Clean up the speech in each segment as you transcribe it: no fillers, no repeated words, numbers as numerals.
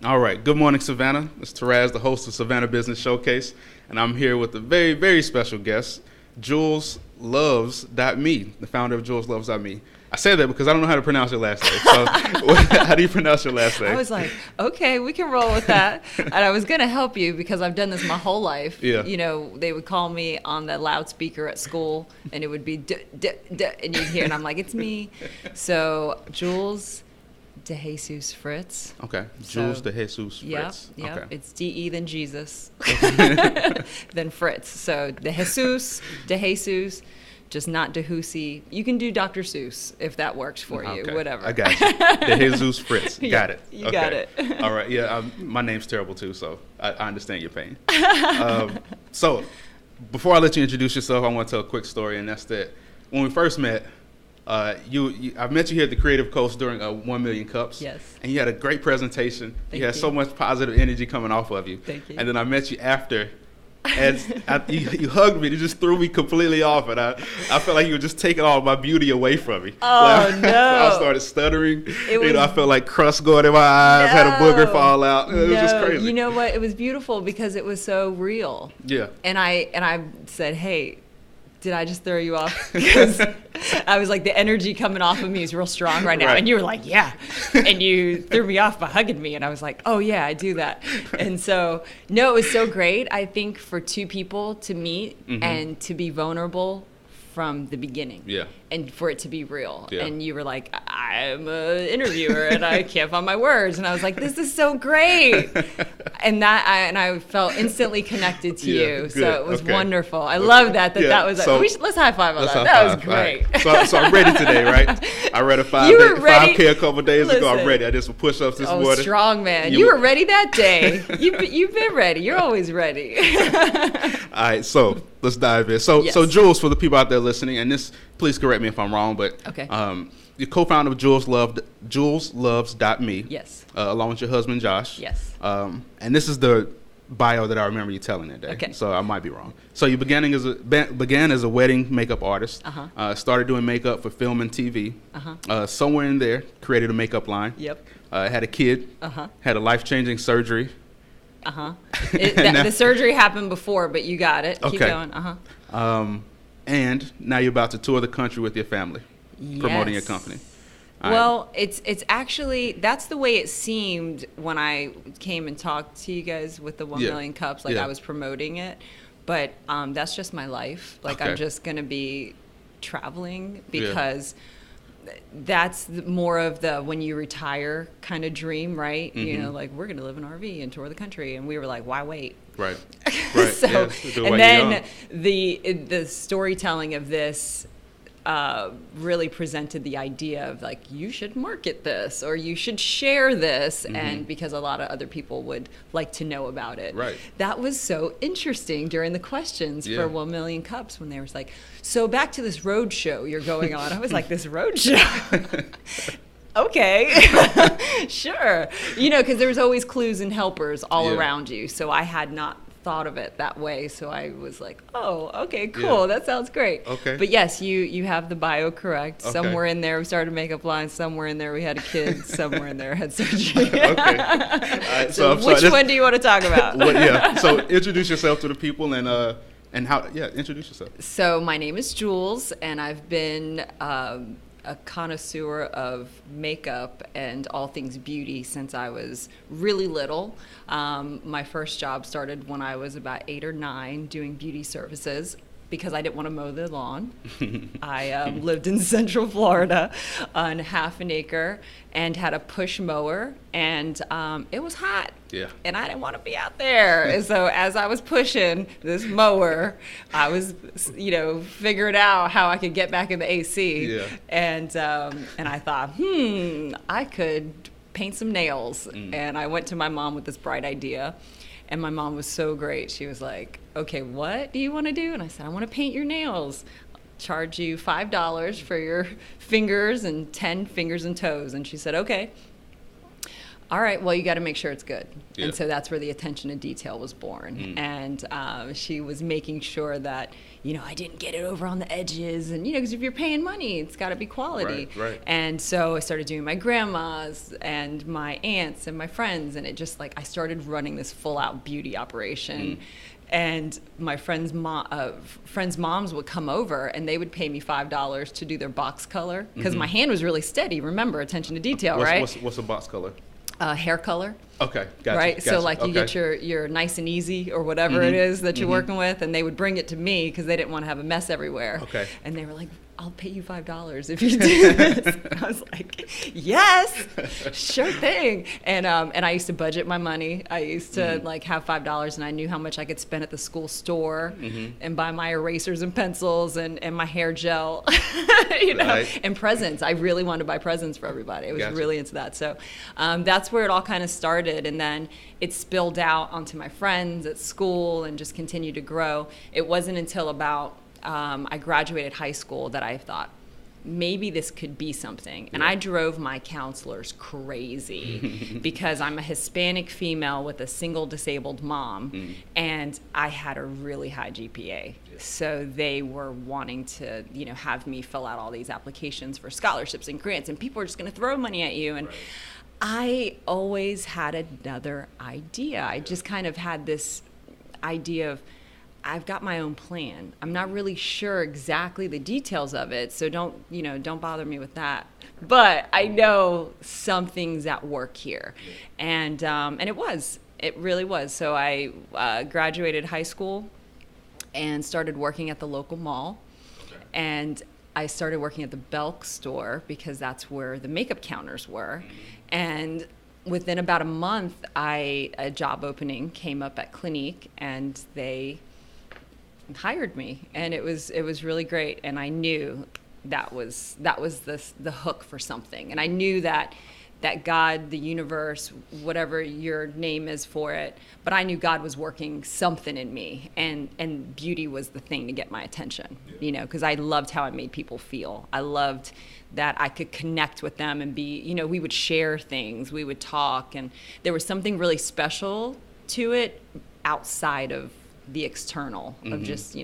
All right. Good morning, Savannah. It's Taraz, the host of Savannah Business Showcase, and I'm here with a very, very special guest, Jules Loves.me, the founder of JulesLoves.me. I say that because I don't know how to pronounce your last name. So, how do you pronounce your last name? I was like, okay, we can roll with that. And I was going to help you because I've done this my whole life. Yeah. You know, they would call me on the loudspeaker at school, and it would be and you'd hear, and I'm like, it's me. So, Jules De Jesus Fritz. Okay. Jules De Jesus Fritz. Yeah. Okay. It's D-E then Jesus. Then Fritz. So, De Jesus, just not DeHussy. You can do Dr. Seuss if that works for you. Okay. Whatever. I got you. De Jesus Fritz. Got it. You got it. All right. Yeah. My name's terrible too, so I understand your pain. So, before I let you introduce yourself, I want to tell a quick story, and that's that when we first met, I met you here at the Creative Coast during 1 Million Cups. Yes. And you had a great presentation. Thank you had you. so much positive energy coming off of you. Thank you. And then I met you after. And you hugged me. You just threw me completely off, and I felt like you were just taking all my beauty away from me. Oh, no. I started stuttering. I felt like crust going in my eyes. Had a booger fall out. It was just crazy. You know what? It was beautiful because it was so real. Yeah. And I said, hey, did I just throw you off? Because I was like, the energy coming off of me is real strong right now. Right. And you were like, yeah. And you threw me off by hugging me. And I was like, oh, yeah, I do that. And so, no, it was so great. I think for two people to meet and to be vulnerable from the beginning. Yeah. And for it to be real. Yeah. And you were like, I'm an interviewer and I can't find my words. And I was like, this is so great. And I felt instantly connected to you. Good. So it was Okay. wonderful. I love that was So, let's high five on that. That was great. Right. So I'm ready today, right? I read a 5K a couple days ago. I'm ready. I did some push-ups this morning. Strong man. You were ready that day. You've been ready. You're always ready. All right, so let's dive in. So Jules, for the people out there listening, and this, please correct me if I'm wrong, but okay. You're co-founder of JulesLoves.me. Yes. Along with your husband Josh. Yes. And this is the bio that I remember you telling that day. Okay. So I might be wrong. So you began as a wedding makeup artist. Started doing makeup for film and TV. Somewhere in there, created a makeup line. Yep. Had a kid. Had a life-changing surgery. The surgery happened before, but you got it. Okay. Keep going. And now you're about to tour the country with your family, promoting your company. Well, it's actually, that's the way it seemed when I came and talked to you guys with the 1 Million Cups. Like I was promoting it, but that's just my life. Like I'm just going to be traveling because that's more of the when you retire kind of dream, right? You know, like we're going to live in an RV and tour the country. And we were like, why wait? Right. So, and then the storytelling of this really presented the idea of like, you should market this or you should share this. And because a lot of other people would like to know about it. Right. That was so interesting during the questions for 1 Million Cups when they were like, so back to this road show you're going on. I was like, this road show? Okay, sure. You know, because there was always clues and helpers all around you. So I had not thought of it that way. So I was like, oh, okay, cool. Yeah. That sounds great. Okay. But yes, you have the bio correct. Okay. Somewhere in there we started makeup line. Somewhere in there we had a kid. Somewhere in there had surgery. Okay. Right, so which one do you want to talk about? So introduce yourself to the people and how, introduce yourself. So my name is Jules, and I've been a connoisseur of makeup and all things beauty since I was really little. My first job started when I was about 8 or 9 doing beauty services because I didn't want to mow the lawn. I lived in Central Florida on half an acre and had a push mower, and it was hot. Yeah. And I didn't want to be out there. And so as I was pushing this mower, I was, figuring out how I could get back in the AC. Yeah. And I thought, I could paint some nails. And I went to my mom with this bright idea. And my mom was so great. She was like, okay, what do you want to do? And I said, I want to paint your nails. I'll charge you $5 for your fingers and 10 fingers and toes. And she said, okay. all right, well, you got to make sure it's good. Yeah. And so that's where the attention to detail was born. And she was making sure that, I didn't get it over on the edges. And, because if you're paying money, it's got to be quality. Right. And so I started doing my grandma's and my aunts and my friends. And it just I started running this full out beauty operation. And my friends' moms would come over and they would pay me $5 to do their box color because my hand was really steady. Remember, attention to detail, right? What's a box color? Hair color. Okay, gotcha. Right, gotcha. so you get your nice and easy or whatever it is that you're working with, and they would bring it to me because they didn't want to have a mess everywhere. Okay. And they were like, I'll pay you $5 if you do this. I was like, yes, sure thing. And I used to budget my money. I used to have $5, and I knew how much I could spend at the school store and buy my erasers and pencils and my hair gel, and presents. I really wanted to buy presents for everybody. I was really into that. So that's where it all kind of started, and then it spilled out onto my friends at school and just continued to grow. It wasn't until about I graduated high school that I thought, maybe this could be something. And I drove my counselors crazy because I'm a Hispanic female with a single disabled mom, and I had a really high GPA. So they were wanting to, have me fill out all these applications for scholarships and grants, and people are just going to throw money at you. And I always had another idea. I just kind of had this idea of, I've got my own plan. I'm not really sure exactly the details of it, so don't bother me with that. But I know something's at work here, and it really was. So I graduated high school and started working at the local mall, and I started working at the Belk store because that's where the makeup counters were, and within about a month, a job opening came up at Clinique, and they hired me, and it was really great. And I knew that was the hook for something, and I knew that God, the universe, whatever your name is for it, but I knew God was working something in me, and beauty was the thing to get my attention, because I loved how I made people feel. I loved that I could connect with them and be, we would share things, we would talk, and there was something really special to it outside of the external of just,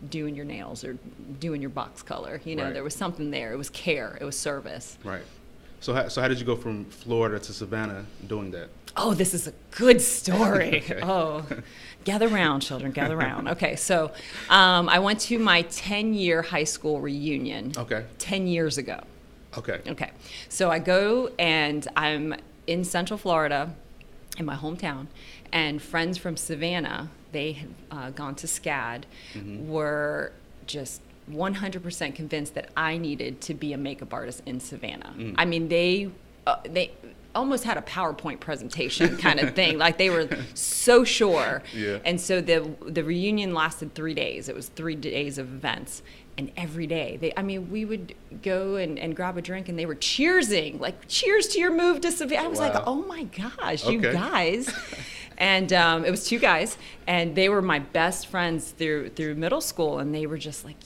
doing your nails or doing your box color. There was something there. It was care. It was service. Right. So how did you go from Florida to Savannah doing that? Oh, this is a good story. Okay. Oh, gather round, children, gather round. Okay, so I went to my 10-year high school reunion 10 years ago. Okay. So I go, and I'm in Central Florida in my hometown, and friends from Savannah, they had gone to SCAD, were just 100% convinced that I needed to be a makeup artist in Savannah. I mean, they almost had a PowerPoint presentation kind of thing. Like, they were so sure. Yeah. And so the reunion lasted 3 days. It was 3 days of events. And every day, we would go and grab a drink, and they were cheersing, like, cheers to your move to Savannah. I was like, oh my gosh, you guys. And it was 2 guys, and they were my best friends through middle school, and they were just like,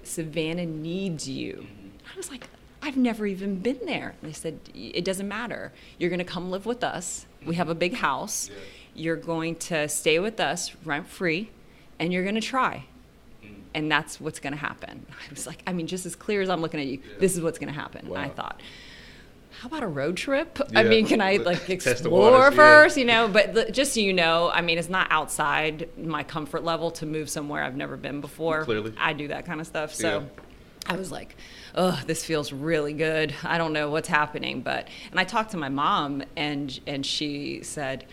Savannah needs you. I was like, I've never even been there. And they said, it doesn't matter. You're going to come live with us. We have a big house. Yeah. You're going to stay with us rent-free, and you're going to try. And that's what's going to happen. I was like, just as clear as I'm looking at you, this is what's going to happen. Wow. And I thought, how about a road trip? Yeah. Can I explore first, But just so you know, it's not outside my comfort level to move somewhere I've never been before. Clearly. I do that kind of stuff. So I was like, oh, this feels really good. I don't know what's happening. And I talked to my mom, and she said,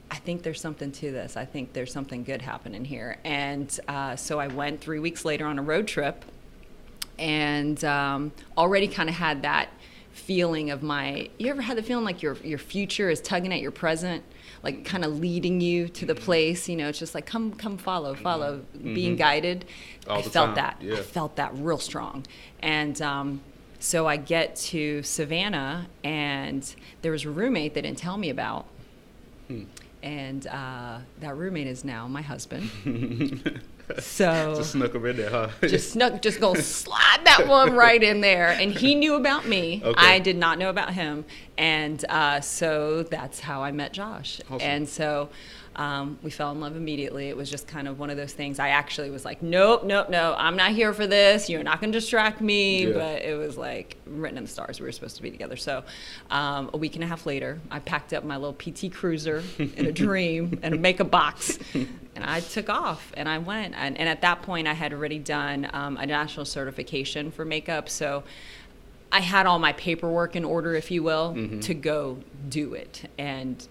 I think there's something to this. I think there's something good happening here. And so I went 3 weeks later on a road trip, and already kind of had that feeling of you ever had the feeling like your future is tugging at your present, like kind of leading you to the place, it's just like, come follow, being guided. I felt that. Yeah. I felt that real strong. And so I get to Savannah, and there was a roommate they didn't tell me about. And that roommate is now my husband. So just snuck him in there, huh? just gonna slide that one right in there. And he knew about me. Okay. I did not know about him. And so that's how I met Josh. Awesome. And so we fell in love immediately. It was just kind of one of those things. I actually was like, nope, I'm not here for this. You're not going to distract me. Yeah. But it was like written in the stars. We were supposed to be together. So a week and a half later, I packed up my little PT Cruiser in a dream and a makeup box. And I took off and I went. And at that point, I had already done a national certification for makeup. So I had all my paperwork in order, if you will, to go do it. And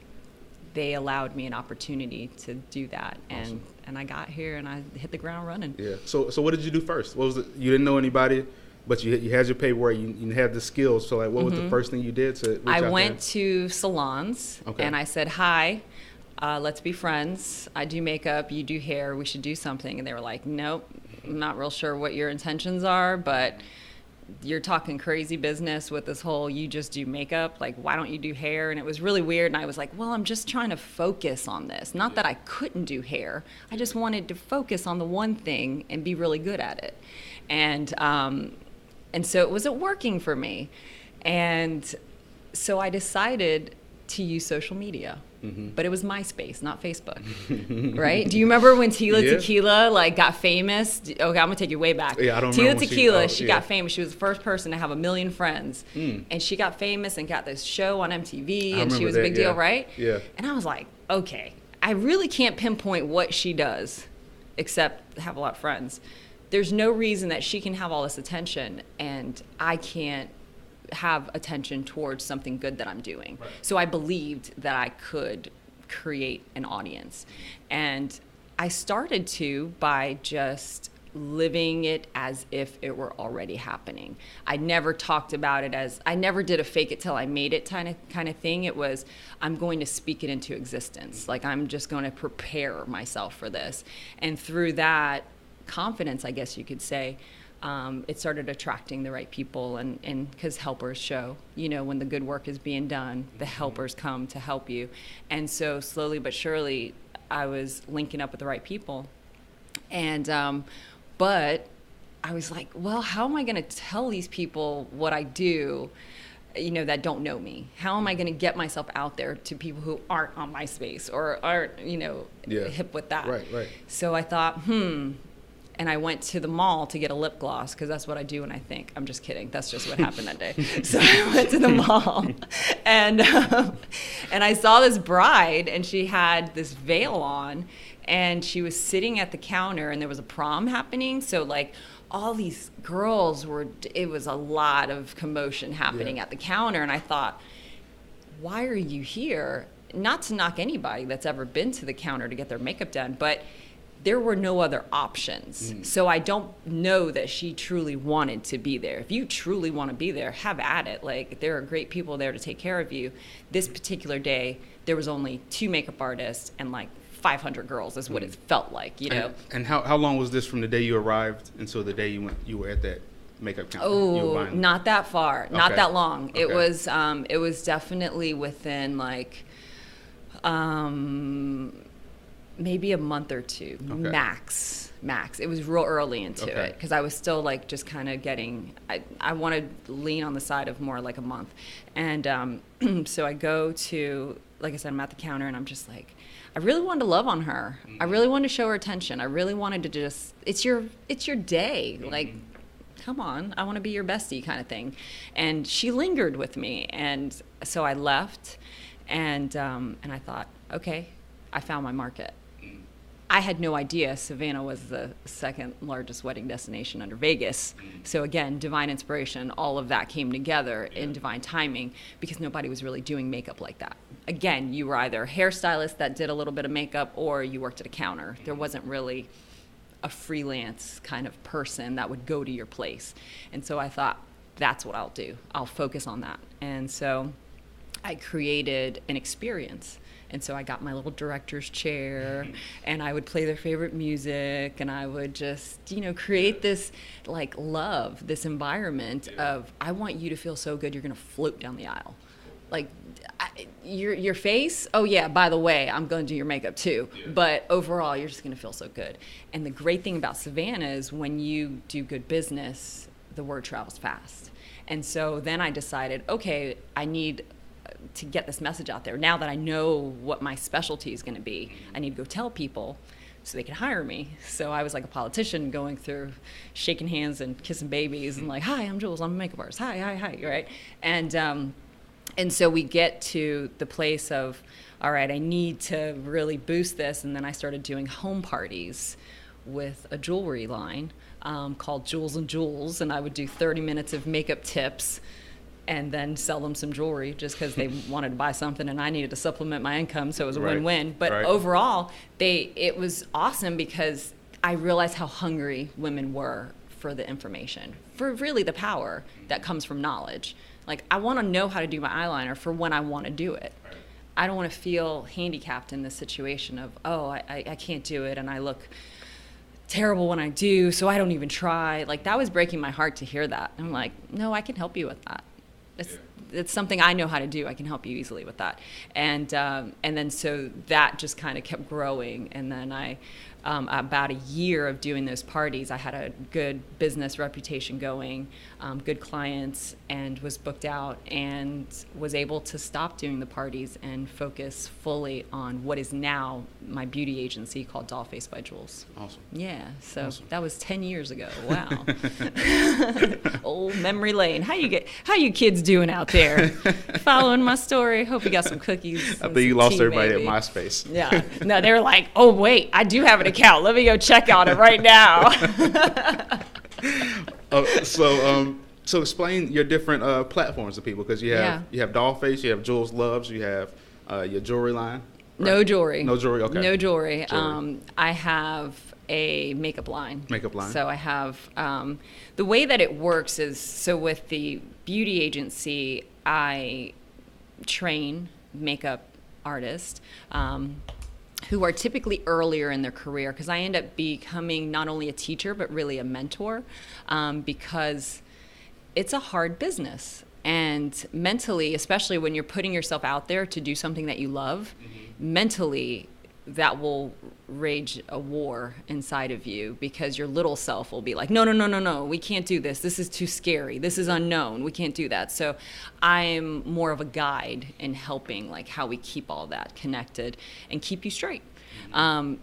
they allowed me an opportunity to do that. Awesome. And I got here and I hit the ground running. Yeah. So what did you do first? What was it? You didn't know anybody, but you had your paperwork. You had the skills. So like, what was the first thing you did to reach out I went to salons and I said, hi, let's be friends. I do makeup, you do hair, we should do something. And they were like, nope, I'm not real sure what your intentions are, but you're talking crazy business with this whole you just do makeup, like why don't you do hair? And it was really weird. And I was like, well, I'm just trying to focus on this. Not that I couldn't do hair, I just wanted to focus on the one thing and be really good at it. And so it wasn't working for me. And so I decided to use social media. But it was MySpace, not Facebook, right? Do you remember when Tila Tequila like got famous? Okay, I'm gonna take you way back. Yeah, I don't Tila remember. Tequila, she got famous. She was the first person to have 1 million friends, and she got famous and got this show on MTV, and she was a big deal, right? Yeah. And I was like, okay, I really can't pinpoint what she does, except have a lot of friends. There's no reason that she can have all this attention, and I can't have attention towards something good that I'm doing. Right. So I believed that I could create an audience. And I started to by just living it as if it were already happening. I never talked about it as, I never did a fake it till I made it kind of thing. It was, I'm going to speak it into existence. Like I'm just going to prepare myself for this. And through that confidence, I guess you could say, it started attracting the right people, and because helpers show, when the good work is being done, the helpers come to help you. And so slowly but surely, I was linking up with the right people. And, but I was like, well, how am I going to tell these people what I do, that don't know me? How am I going to get myself out there to people who aren't on MySpace or aren't, hip with that? Right. So I thought, and I went to the mall to get a lip gloss because that's what I do when I think. I'm just kidding. That's just what happened that day. So I went to the mall, and I saw this bride, and she had this veil on, and she was sitting at the counter, and there was a prom happening. So like all these girls it was a lot of commotion happening at the counter, and I thought, why are you here? Not to knock anybody that's ever been to the counter to get their makeup done, but there were no other options. So I don't know that she truly wanted to be there. If you truly want to be there, have at it. Like, there are great people there to take care of you. This particular day, there was only 2 makeup artists and like 500 girls is what it felt like, And how long was this from the day you arrived until the day you were at that makeup counter? Oh, not that far, not that long. Okay. It was definitely within like, maybe a month or 2, max. It was real early into it because I was still like just kind of getting, I wanted to lean on the side of more like a month. And so I go to, like I said, I'm at the counter and I'm just like, I really wanted to love on her. I really wanted to show her attention. I really wanted to just, it's your day. Like, come on, I want to be your bestie kind of thing. And she lingered with me. And so I left and I thought, okay, I found my market. I had no idea Savannah was the 2nd largest wedding destination under Vegas. So again, divine inspiration, all of that came together in divine timing because nobody was really doing makeup like that. Again, you were either a hairstylist that did a little bit of makeup or you worked at a counter. There wasn't really a freelance kind of person that would go to your place. And so I thought, that's what I'll do. I'll focus on that. And so I created an experience. And so I got my little director's chair and I would play their favorite music and I would just, create this like love, this environment of, I want you to feel so good you're going to float down the aisle. Like your face, oh yeah, by the way, I'm going to do your makeup too. Yeah. But overall, you're just going to feel so good. And the great thing about Savannah is when you do good business, the word travels fast. And so then I decided, okay, I need to get this message out there. Now that I know what my specialty is going to be, I need to go tell people so they can hire me. So I was like a politician going through shaking hands and kissing babies and like, hi, I'm Jules, I'm a makeup artist. Hi, right? And so we get to the place of, all right, I need to really boost this. And then I started doing home parties with a jewelry line called Jules and Jules. And I would do 30 minutes of makeup tips and then sell them some jewelry just because they wanted to buy something and I needed to supplement my income. So it was a win-win. But overall, it was awesome because I realized how hungry women were for the information, for really the power that comes from knowledge. Like, I want to know how to do my eyeliner for when I want to do it. I don't want to feel handicapped in this situation of, oh, I can't do it and I look terrible when I do, so I don't even try. Like, that was breaking my heart to hear that. I'm like, no, I can help you with that. It's something I know how to do. I can help you easily with that. And then so that just kind of kept growing. And then about a year of doing those parties, I had a good business reputation going, good clients, and was booked out and was able to stop doing the parties and focus fully on what is now my beauty agency called Dollface by Jules. Awesome. Yeah, so that was 10 years ago. Wow. Old memory lane. How you kids doing out there? Following my story? Hope you got some cookies. I think you lost everybody at MySpace. Yeah. No, they were like, oh, wait, I do have an account. Let me go check on it right now. So explain your different platforms to people, because you have Dollface, you have Jules Loves, you have your jewelry line. Right? No jewelry. No jewelry. Okay. No jewelry. I have a makeup line. So I have the way that it works is, so with the beauty agency, I train makeup artists who are typically earlier in their career, because I end up becoming not only a teacher but really a mentor, because it's a hard business. And mentally, especially when you're putting yourself out there to do something that you love, mentally that will rage a war inside of you, because your little self will be like, no, we can't do this. This is too scary. This is unknown. We can't do that. So I'm more of a guide in helping, like, how we keep all that connected and keep you straight.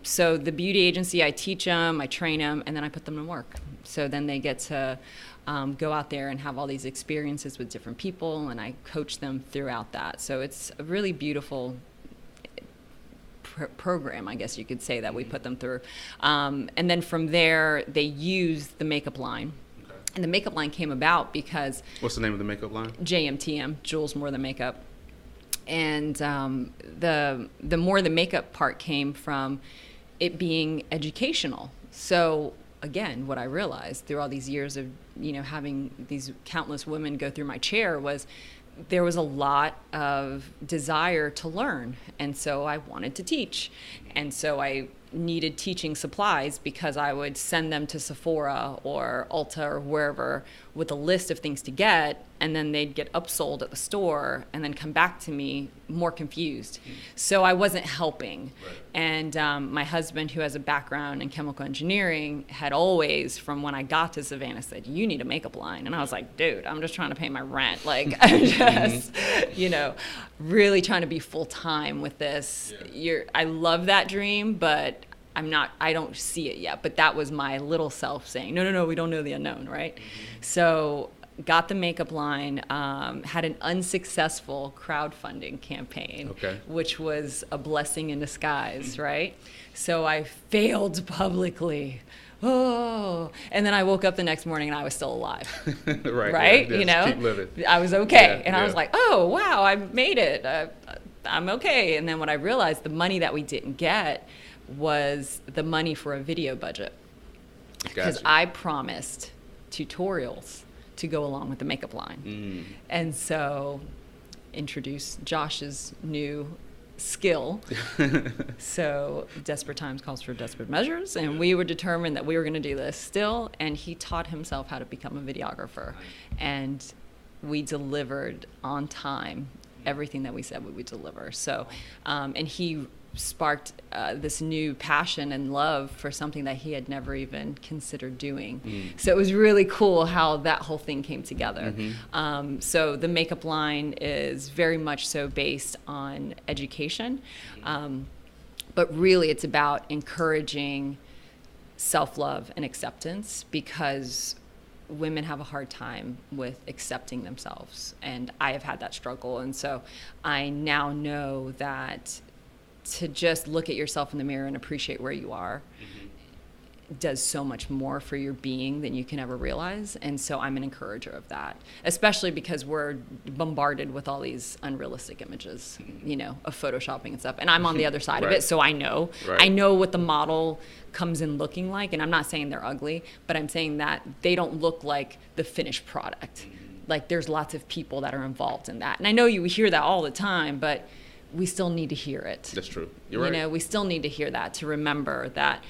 So the beauty agency, I teach them, I train them, and then I put them to work. So then they get to go out there and have all these experiences with different people, and I coach them throughout that. So it's a really beautiful program, I guess you could say, that we put them through. And then from there, they use the makeup line. Okay. And the makeup line came about because... What's the name of the makeup line? JMTM, Jules More Than Makeup. And the more the makeup part came from it being educational. So again, what I realized through all these years of, having these countless women go through my chair was there was a lot of desire to learn. And so I wanted to teach. And so I needed teaching supplies, because I would send them to Sephora or Ulta or wherever with a list of things to get, and then they'd get upsold at the store and then come back to me more confused. So I wasn't helping. Right. And my husband, who has a background in chemical engineering, had always, from when I got to Savannah, said, you need a makeup line. And I was like, dude, I'm just trying to pay my rent. Like, I'm just, really trying to be full time with this. Yeah. I love that dream, but I don't see it yet. But that was my little self saying, no, we don't know the unknown, right? So got the makeup line, had an unsuccessful crowdfunding campaign, which was a blessing in disguise, right? So I failed publicly. And then I woke up the next morning and I was still alive. Right? Keep living. I was okay. I was like, oh, wow, I made it. I'm okay. And then what I realized, the money that we didn't get was the money for a video budget. Because I promised tutorials to go along with the makeup line. And so introduce Josh's new skill. So desperate times calls for desperate measures, and we were determined that we were going to do this still, and he taught himself how to become a videographer. And we delivered on time everything that we said we would deliver. So and he sparked this new passion and love for something that he had never even considered doing. So it was really cool how that whole thing came together. So the makeup line is very much so based on education, but really it's about encouraging self-love and acceptance, because women have a hard time with accepting themselves, and I have had that struggle. And so I now know that to just look at yourself in the mirror and appreciate where you are does so much more for your being than you can ever realize. And so I'm an encourager of that, especially because we're bombarded with all these unrealistic images, you know, of photoshopping and stuff. And I'm on the other side of it, so I know. I know what the model comes in looking like, and I'm not saying they're ugly, but I'm saying that they don't look like the finished product. Like, there's lots of people that are involved in that. And I know you hear that all the time, but we still need to hear it. That's true. You're right. You know, we still need to hear that, to remember that,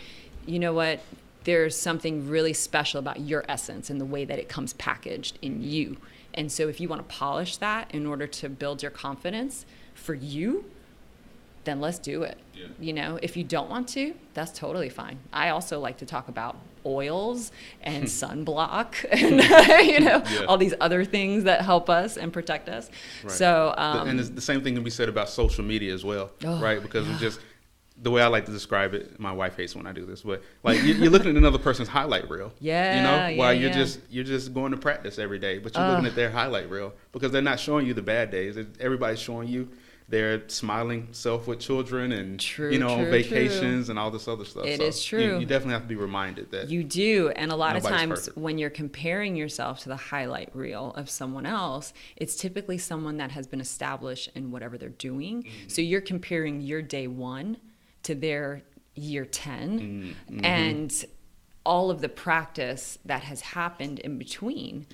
you know what, there's something really special about your essence and the way that it comes packaged in you. And so if you want to polish that in order to build your confidence for you, then let's do it. You know, if you don't want to, that's totally fine. I also like to talk about oils and sunblock and, you know, all these other things that help us and protect us. So, and the same thing can be said about social media as well, right? Because it's just, the way I like to describe it, my wife hates when I do this, but like you're looking at another person's highlight reel, you know, while you're just going to practice every day, but you're looking at their highlight reel, because they're not showing you the bad days. Everybody's showing you their smiling self with children and, you know, on vacations and all this other stuff. It is true. You definitely have to be reminded that. You do. And a lot of times perfect. When you're comparing yourself to the highlight reel of someone else, it's typically someone that has been established in whatever they're doing. So you're comparing your day one to their year 10 and all of the practice that has happened in between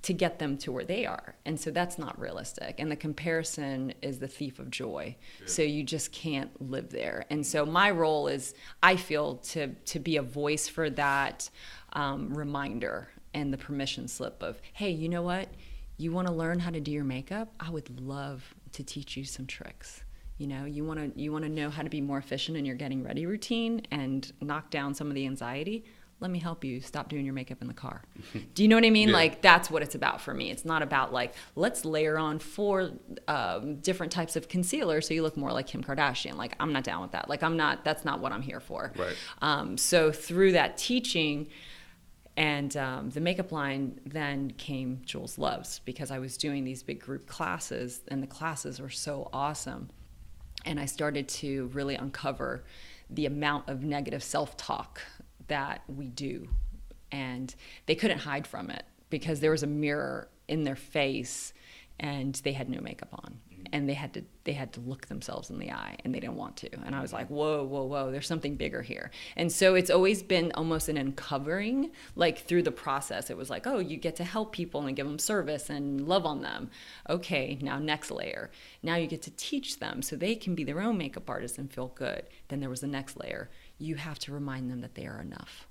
to get them to where they are. And so that's not realistic. And the comparison is the thief of joy. So you just can't live there. And so my role is, I feel, to be a voice for that reminder and the permission slip of, hey, you know what? You want to learn how to do your makeup? I would love to teach you some tricks. You know, you want to know how to be more efficient in your getting ready routine and knock down some of the anxiety. Let me help you stop doing your makeup in the car. Do you know what I mean? Like, that's what it's about for me. It's not about like, let's layer on 4 different types of concealer so you look more like Kim Kardashian. Like, I'm not down with that. Like, that's not what I'm here for. So through that teaching and the makeup line, then came Jules Loves, because I was doing these big group classes and the classes were so awesome. And I started to really uncover the amount of negative self-talk that we do. And they couldn't hide from it, because there was a mirror in their face and they had no makeup on. And they had to look themselves in the eye, and they didn't want to. And I was like, whoa, there's something bigger here. And so it's always been almost an uncovering, like through the process. It was like, oh, you get to help people and give them service and love on them. Okay, now next layer. Now you get to teach them so they can be their own makeup artists and feel good. Then there was the next layer. You have to remind them that they are enough.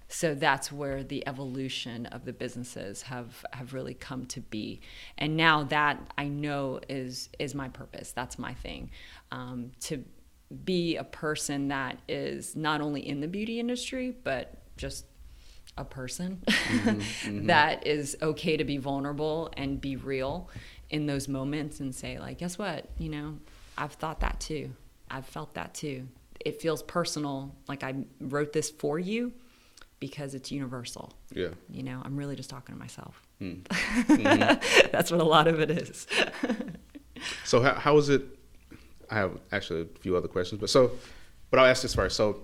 So that's where the evolution of the businesses have really come to be. And now that I know is my purpose. That's my thing. To be a person that is not only in the beauty industry, but just a person that is okay to be vulnerable and be real in those moments and say, like, guess what? You know, I've thought that too. I've felt that too. It feels personal. Like, I wrote this for you, because it's universal. You know, I'm really just talking to myself. That's what a lot of it is. So how is it? I have actually a few other questions, but I'll ask this first. So,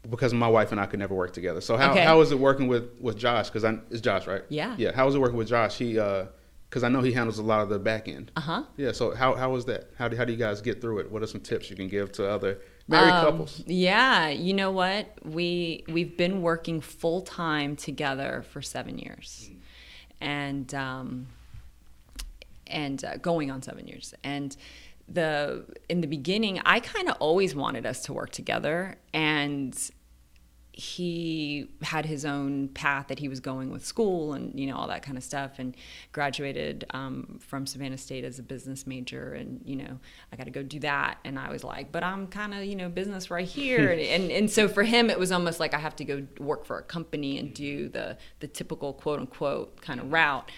because my wife and I could never work together. So how is it working with Josh? Because it's Josh, right? Yeah. How is it working with Josh? He because I know he handles a lot of the back end. Yeah. So how is that? How do you guys get through it? What are some tips you can give to other married couples? Yeah, you know what? We've been working full time together for 7 years, and going on 7 years. And in the beginning, I kind of always wanted us to work together, and he had his own path that he was going with school and, you know, all that kind of stuff, and graduated from Savannah State as a business major. And, you know, I got to go do that. And I was like, but I'm kind of, you know, business right here. and so for him, it was almost like I have to go work for a company and do the typical quote unquote kind of route.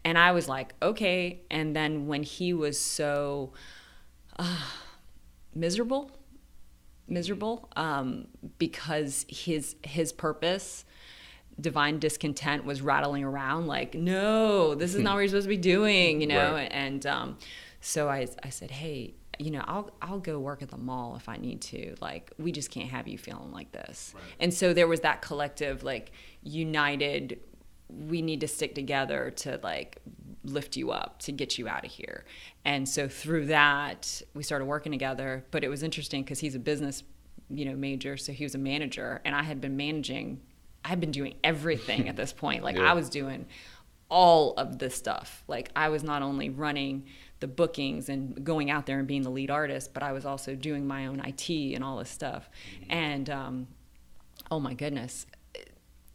And I was like, okay. And then when he was so miserable because his purpose, divine discontent, was rattling around like, no, this is not what you're supposed to be doing, you know. Right. And so I said, hey, you know, I'll go work at the mall if I need to. Like, we just can't have you feeling like this. Right. And so there was that collective, like, united, we need to stick together to, like, lift you up, to get you out of here. And so through that, we started working together. But it was interesting because he's a business, you know, major, so he was a manager, and I had been doing everything at this point. Like, I was doing all of this stuff. Like, I was not only running the bookings and going out there and being the lead artist, but I was also doing my own IT and all this stuff. And oh my goodness.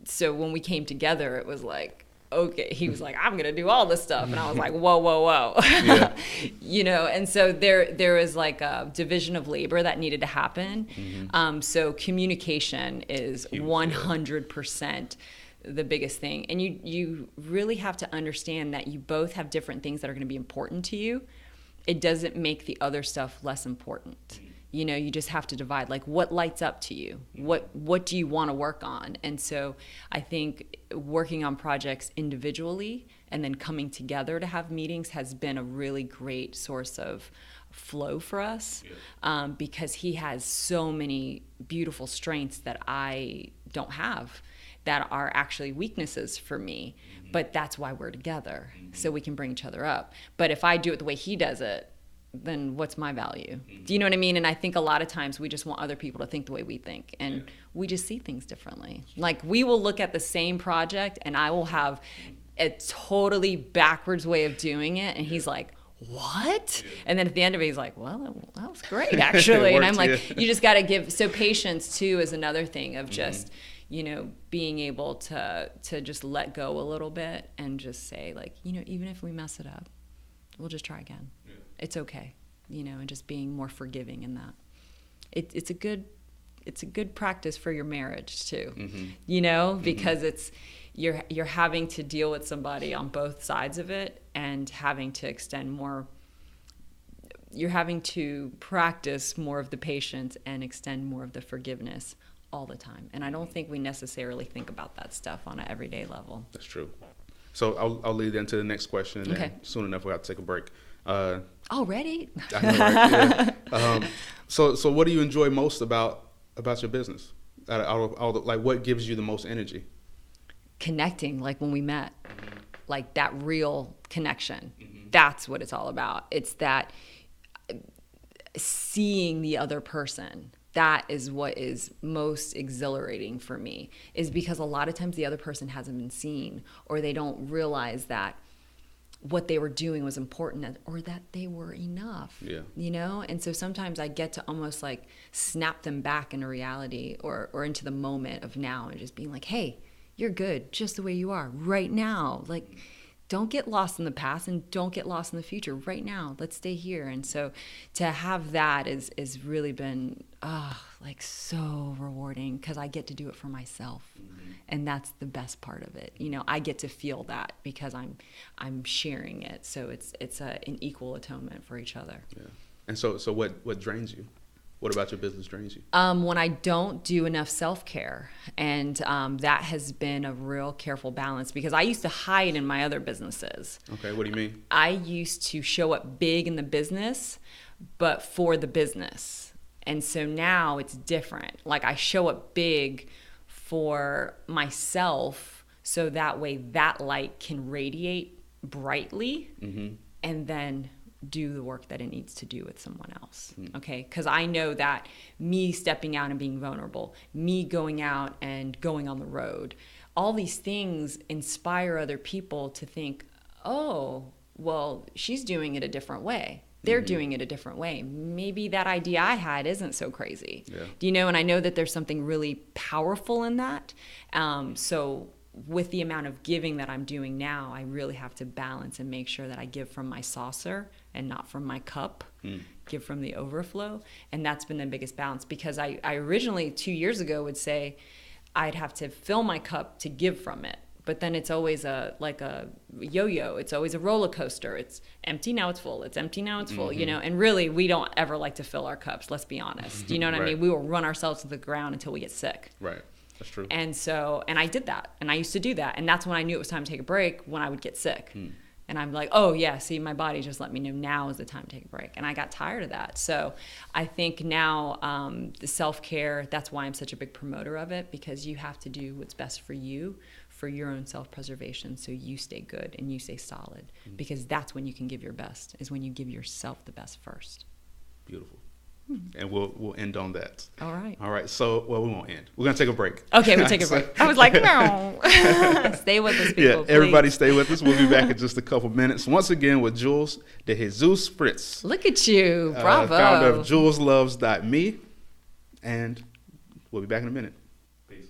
So when we came together, it was like, okay, he was like, I'm going to do all this stuff. And I was like, whoa. Yeah. You know, and so there was like a division of labor that needed to happen. Mm-hmm. So communication is 100% the biggest thing. And you really have to understand that you both have different things that are going to be important to you. It doesn't make the other stuff less important. You know, you just have to divide, like, what lights up to you? What do you want to work on? And so I think working on projects individually and then coming together to have meetings has been a really great source of flow for us, because he has so many beautiful strengths that I don't have, that are actually weaknesses for me. But that's why we're together, so we can bring each other up. But if I do it the way he does it, then what's my value? Do you know what I mean? And I think a lot of times we just want other people to think the way we think, and we just see things differently. Like, we will look at the same project and I will have a totally backwards way of doing it, and he's like, what? And then at the end of it, he's like, well, that was great, actually. And I'm like, you just got to give. So patience too is another thing of just, you know, being able to just let go a little bit and just say, like, you know, even if we mess it up, we'll just try again. It's okay, you know, and just being more forgiving in that. It's a good practice for your marriage too, you know, because it's you're having to deal with somebody on both sides of it, and having to extend more. You're having to practice more of the patience and extend more of the forgiveness all the time. And I don't think we necessarily think about that stuff on an everyday level. That's true. So I'll lead into the next question, and then soon enough we'll have to take a break. Already? I know, right? Yeah. So what do you enjoy most about your business? Like, what gives you the most energy? Connecting, like when we met, like that real connection. That's what it's all about. It's that seeing the other person. That is what is most exhilarating for me, is because a lot of times the other person hasn't been seen, or they don't realize that what they were doing was important, or that they were enough, you know? And so sometimes I get to almost like snap them back into reality, or into the moment of now, and just being like, hey, you're good just the way you are right now. Like, don't get lost in the past and don't get lost in the future. Right now, let's stay here. And so to have that is really been like so rewarding, because I get to do it for myself. And that's the best part of it. You know, I get to feel that because I'm sharing it. So it's an equal atonement for each other. Yeah. And so what drains you? What about your business drains you? When I don't do enough self-care. And that has been a real careful balance, because I used to hide in my other businesses. Okay, what do you mean? I used to show up big in the business, but for the business. And so now it's different. Like, I show up big for myself, so that way that light can radiate brightly, and then do the work that it needs to do with someone else. Okay? Because I know that me stepping out and being vulnerable, me going out and going on the road, all these things inspire other people to think, oh, well, she's doing it a different way. They're doing it a different way. Maybe that idea I had isn't so crazy. Yeah. And I know that there's something really powerful in that. So with the amount of giving that I'm doing now, I really have to balance and make sure that I give from my saucer and not from my cup, give from the overflow. And that's been the biggest balance, because I originally 2 years ago would say I'd have to fill my cup to give from it. But then it's always like a yo-yo. It's always a roller coaster. It's empty, now it's full. It's empty, now it's full, And really, we don't ever like to fill our cups, let's be honest. You know what I mean? We will run ourselves to the ground until we get sick. Right. That's true. And I did that. And I used to do that. And that's when I knew it was time to take a break, when I would get sick. And I'm like, oh, yeah, see, my body just let me know now is the time to take a break. And I got tired of that. So I think now the self-care, that's why I'm such a big promoter of it, because you have to do what's best for you, for your own self-preservation, so you stay good and you stay solid. Because that's when you can give your best, is when you give yourself the best first. Beautiful. And we'll end on that. All right. All right. So, we won't end. We're going to take a break. Okay, we'll take a break. I was like, no. Stay with us, people, please. Everybody stay with us. We'll be back in just a couple minutes. Once again with Jules De Jesus Fritz. Look at you. Bravo. Founder of JulesLoves.me. And we'll be back in a minute. Peace.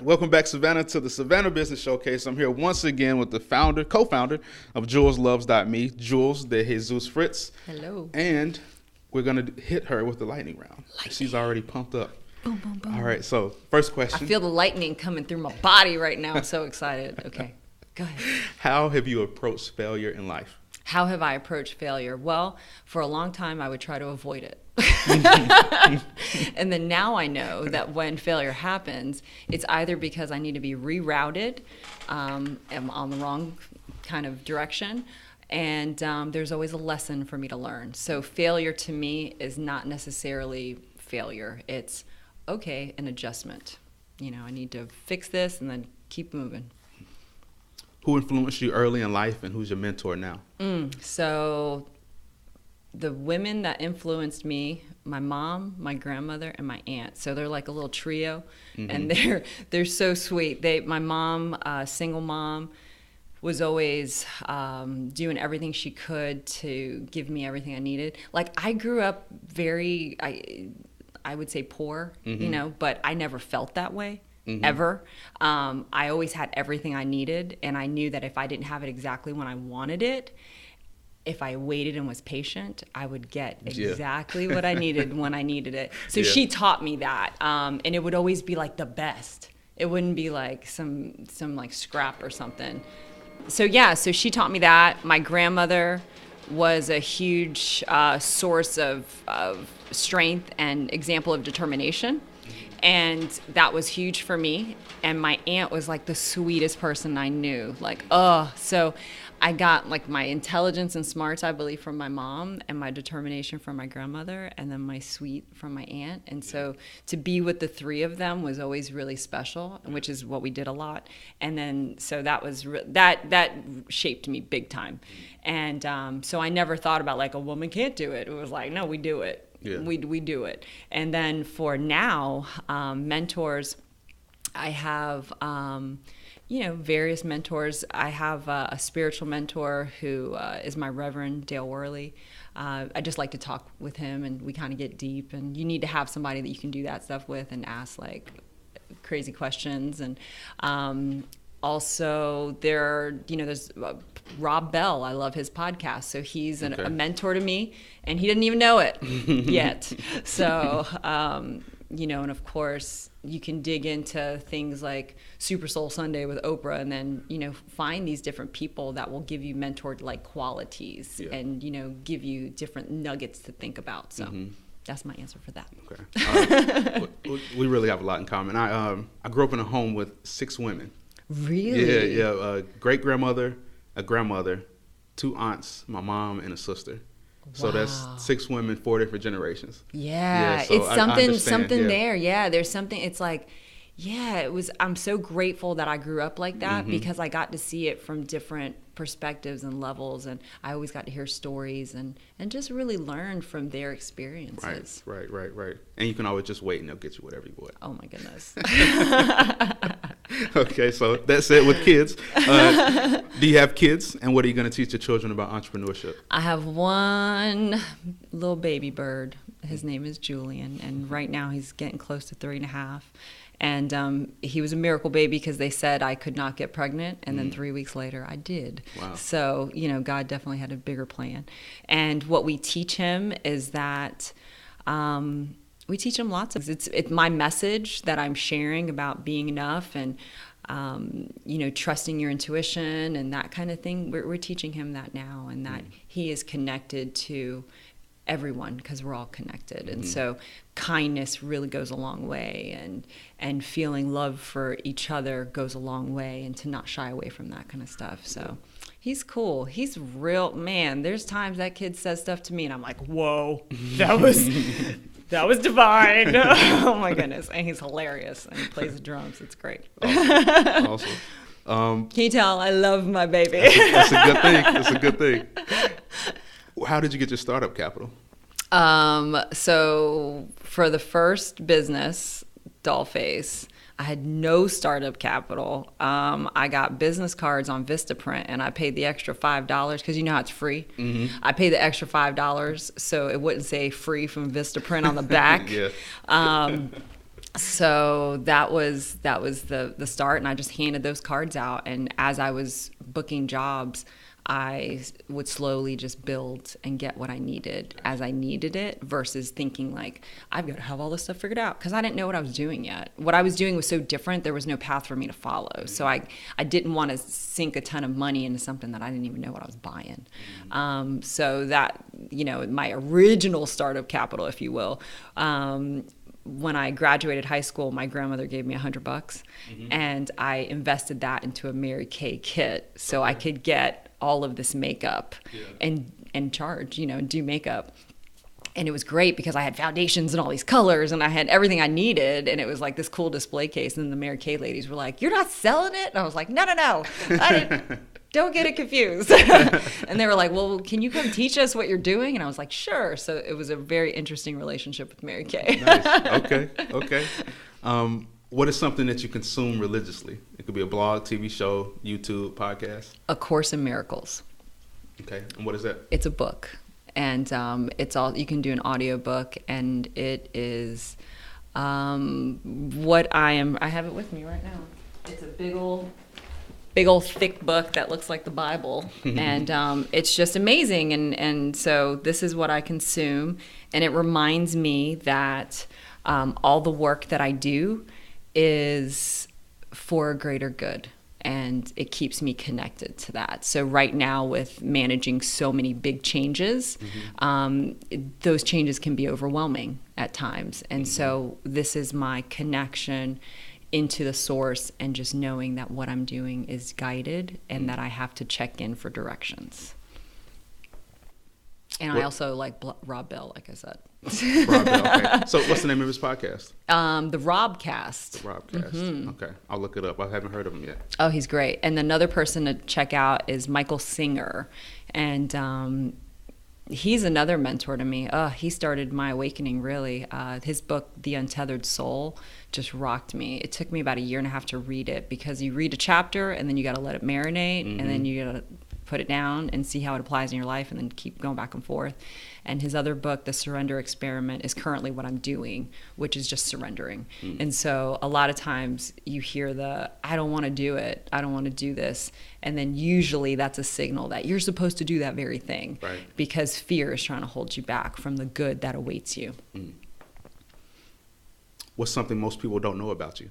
Welcome back, Savannah, to the Savannah Business Showcase. I'm here once again with the co-founder of JulesLoves.me, Jules De Jesus Fritz. Hello. And we're going to hit her with the lightning round. She's already pumped up. Boom, boom, boom. All right, so first question. I feel the lightning coming through my body right now. I'm so excited. Okay, go ahead. How have you approached failure in life? How have I approached failure? Well, for a long time, I would try to avoid it. And then now I know that when failure happens, it's either because I need to be rerouted, am on the wrong kind of direction, and there's always a lesson for me to learn. So failure to me is not necessarily failure. It's, okay, an adjustment. I need to fix this and then keep moving. Who influenced you early in life, and who's your mentor now? So the women that influenced me, my mom, my grandmother, and my aunt. So they're like a little trio, and they're so sweet. My mom, single mom, was always doing everything she could to give me everything I needed. Like, I grew up very, I would say poor, but I never felt that way. Ever. I always had everything I needed, and I knew that if I didn't have it exactly when I wanted it, if I waited and was patient, I would get exactly what I needed when I needed it. So she taught me that, and it would always be like the best. It wouldn't be like some like scrap or something. So so she taught me that. My grandmother was a huge source of strength and example of determination. And that was huge for me. And my aunt was like the sweetest person I knew. Like, so I got like my intelligence and smarts, I believe, from my mom, and my determination from my grandmother, and then my sweet from my aunt. And so to be with the three of them was always really special, which is what we did a lot. And then so that was that shaped me big time. And so I never thought about like a woman can't do it. It was like, no, we do it. Yeah. We do it. And then for now, mentors, I have, various mentors. I have a spiritual mentor who is my Reverend Dale Worley. I just like to talk with him, and we kind of get deep. And you need to have somebody that you can do that stuff with and ask like crazy questions. And also there's Rob Bell. I love his podcast. So he's a mentor to me, and he didn't even know it yet. So, and of course you can dig into things like Super Soul Sunday with Oprah, and then, find these different people that will give you mentored like qualities and, give you different nuggets to think about. So that's my answer for that. Okay. We really have a lot in common. I grew up in a home with 6 women. Really? Yeah. Great-grandmother, a grandmother, 2 aunts, my mom, and a sister. Wow. So that's 6 women, 4 different generations. Yeah, so it's something there. Yeah, there's something. It's like, I'm so grateful that I grew up like that because I got to see it from different perspectives and levels, and I always got to hear stories and just really learn from their experiences. Right. And you can always just wait, and they'll get you whatever you want. Oh my goodness. Okay, so that's it with kids. Do you have kids, and what are you going to teach your children about entrepreneurship? I have one little baby bird. His name is Julian, and right now he's getting close to 3.5. And he was a miracle baby because they said I could not get pregnant, and then 3 weeks later I did. Wow. So, God definitely had a bigger plan. And what we teach him is that we teach him lots of things. It's my message that I'm sharing about being enough and, trusting your intuition and that kind of thing. We're teaching him that now, and that he is connected to everyone because we're all connected. And so kindness really goes a long way, and feeling love for each other goes a long way, and to not shy away from that kind of stuff. So he's cool. He's real, man. There's times that kid says stuff to me and I'm like, whoa, that was divine. Oh my goodness. And he's hilarious, and he plays the drums. It's great. Awesome. Can you tell I love my baby? That's a good thing. That's a good thing. How did you get your startup capital? So for the first business, Dollface, I had no startup capital. I got business cards on Vistaprint, and I paid the extra $5 because you know how it's free. Mm-hmm. I paid the extra $5 so it wouldn't say free from Vistaprint on the back. Yeah. So that was the start, and I just handed those cards out. And as I was booking jobs, I would slowly just build and get what I needed as I needed it, versus thinking like, I've got to have all this stuff figured out, because I didn't know what I was doing yet. What I was doing was so different, there was no path for me to follow. So I didn't want to sink a ton of money into something that I didn't even know what I was buying. So that, my original startup capital, if you will, when I graduated high school, my grandmother gave me $100, and I invested that into a Mary Kay kit so I could get all of this makeup and charge, do makeup. And it was great because I had foundations and all these colors, and I had everything I needed, and it was like this cool display case. And the Mary Kay ladies were like, "You're not selling it?" And I was like, no, I didn't. Don't get it confused. And they were like, "Well, can you come teach us what you're doing?" And I was like, "Sure." So it was a very interesting relationship with Mary Kay. Nice. Okay. What is something that you consume religiously? It could be a blog, TV show, YouTube, podcast. A Course in Miracles. Okay. And what is that? It's a book. And it's all, you can do an audio book, and it is what I have it with me right now. It's a big old thick book that looks like the Bible. And it's just amazing. And so this is what I consume. And it reminds me that all the work that I do is for a greater good. And it keeps me connected to that. So right now, with managing so many big changes, those changes can be overwhelming at times. And so this is my connection into the source, and just knowing that what I'm doing is guided, and that I have to check in for directions. And I also like Rob Bell, like I said. Rob Bell, okay. So what's the name of his podcast? The Robcast. The Robcast. Okay. I'll look it up. I haven't heard of him yet. Oh, he's great. And another person to check out is Michael Singer. And he's another mentor to me. He started my awakening, really. His book, The Untethered Soul, just rocked me. It took me about 1.5 years to read it, because you read a chapter and then you got to let it marinate, and then you got to put it down and see how it applies in your life, and then keep going back and forth. And his other book, The Surrender Experiment, is currently what I'm doing, which is just surrendering. And so a lot of times you hear I don't want to do it, I don't want to do this, and then usually that's a signal that you're supposed to do that very thing, right? Because fear is trying to hold you back from the good that awaits you. What's something most people don't know about you?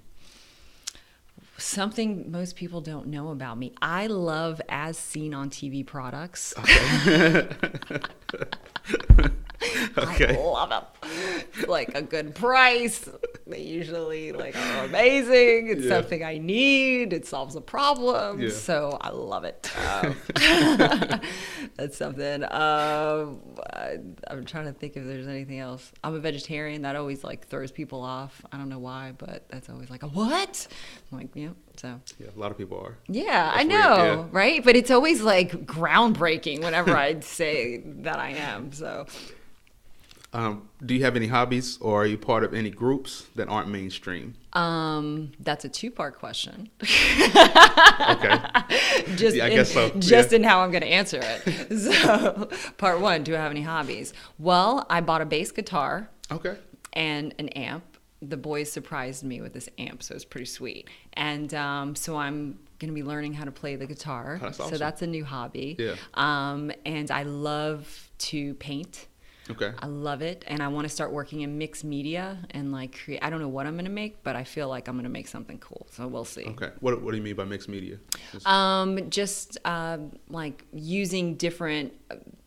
Something most people don't know about me. I love as seen on TV products. Okay. I love them. Like a good price. They usually are amazing. It's something I need. It solves a problem. Yeah. So I love it. That's something. I'm trying to think if there's anything else. I'm a vegetarian. That always throws people off. I don't know why, but that's always like, a what? I'm like, yeah. So yeah, a lot of people are. Yeah, that's I know, weird, right? But it's always groundbreaking whenever I say that I am. So Do you have any hobbies, or are you part of any groups that aren't mainstream? That's a two-part question. Okay. I guess so. Just in how I'm going to answer it. So, part one, do I have any hobbies? Well, I bought a bass guitar. Okay. And an amp. The boys surprised me with this amp, so it's pretty sweet. And so I'm going to be learning how to play the guitar. That's awesome. So that's a new hobby. Yeah. And I love to paint. Okay. I love it, and I want to start working in mixed media and like create. I don't know what I'm going to make, but I feel like I'm going to make something cool. So we'll see. Okay. What do you mean by mixed media? Just like using different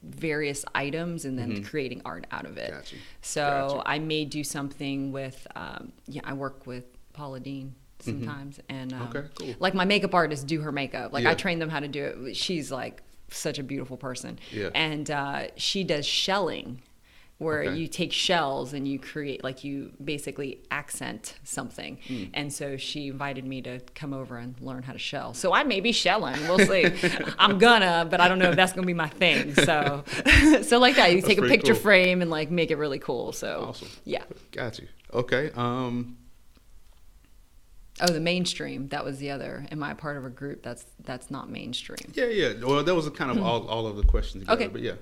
various items and then creating art out of it. Gotcha. So I may do something with. I work with Paula Dean sometimes, and okay, cool. like my makeup artists do her makeup. Like Yeah. I train them how to do it. She's like such a beautiful person, Yeah. and she does shelling. Where Okay. you take shells and you create, like you basically accent something. And so she invited me to come over and learn how to shell. So I may be shelling, we'll see. I'm gonna, but I don't know if that's gonna be my thing. So, so like that, you take a picture frame and like make it really cool. So, Awesome. Yeah. Got you. Okay. Oh, the mainstream. That was the other. Am I a part of a group that's not mainstream? Yeah. Well, that was kind of all of the questions together. Okay. But yeah.